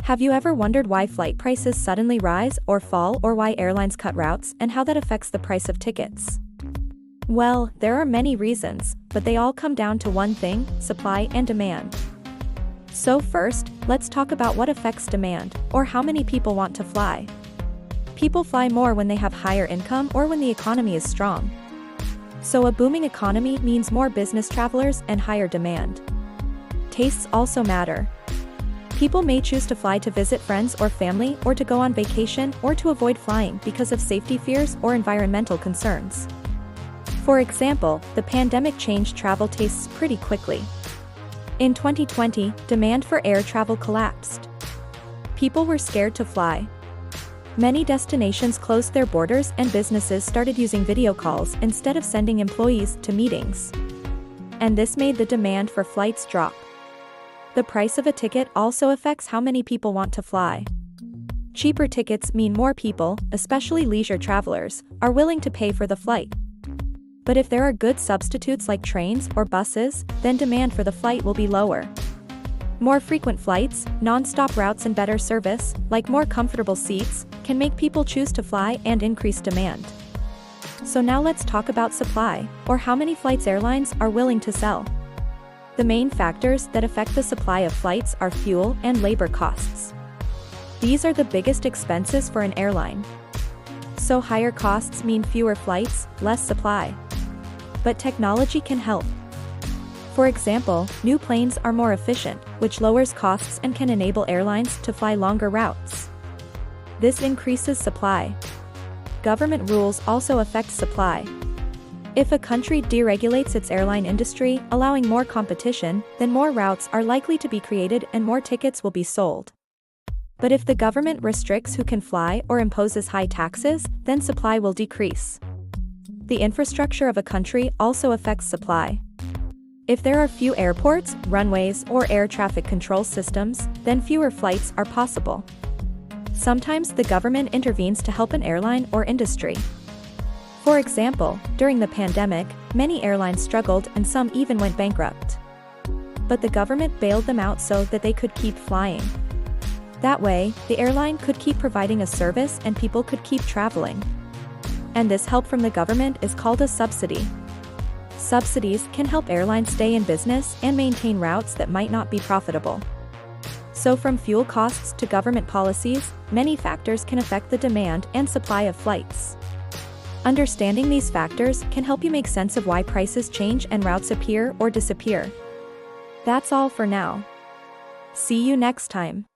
Have you ever wondered why flight prices suddenly rise or fall, or why airlines cut routes and how that affects the price of tickets? Well, there are many reasons, but they all come down to one thing: supply and demand. So first, let's talk about what affects demand, or how many people want to fly. People fly more when they have higher income or when the economy is strong. So a booming economy means more business travelers and higher demand. Tastes also matter. People may choose to fly to visit friends or family, or to go on vacation, or to avoid flying because of safety fears or environmental concerns. For example, the pandemic changed travel tastes pretty quickly. In 2020, demand for air travel collapsed. People were scared to fly. Many destinations closed their borders and businesses started using video calls instead of sending employees to meetings. And this made the demand for flights drop. The price of a ticket also affects how many people want to fly. Cheaper tickets mean more people, especially leisure travelers, are willing to pay for the flight. But if there are good substitutes like trains or buses, then demand for the flight will be lower. More frequent flights, non-stop routes and better service, like more comfortable seats, can make people choose to fly and increase demand. So now let's talk about supply, or how many flights airlines are willing to sell. The main factors that affect the supply of flights are fuel and labor costs. These are the biggest expenses for an airline. So higher costs mean fewer flights, less supply. But technology can help. For example, new planes are more efficient, which lowers costs and can enable airlines to fly longer routes. This increases supply. Government rules also affect supply. If a country deregulates its airline industry, allowing more competition, then more routes are likely to be created and more tickets will be sold. But if the government restricts who can fly or imposes high taxes, then supply will decrease. The infrastructure of a country also affects supply. If there are few airports, runways, or air traffic control systems, then fewer flights are possible. Sometimes the government intervenes to help an airline or industry. For example, during the pandemic, many airlines struggled and some even went bankrupt. But the government bailed them out so that they could keep flying. That way, the airline could keep providing a service and people could keep traveling. And this help from the government is called a subsidy. Subsidies can help airlines stay in business and maintain routes that might not be profitable. So from fuel costs to government policies, many factors can affect the demand and supply of flights. Understanding these factors can help you make sense of why prices change and routes appear or disappear. That's all for now. See you next time.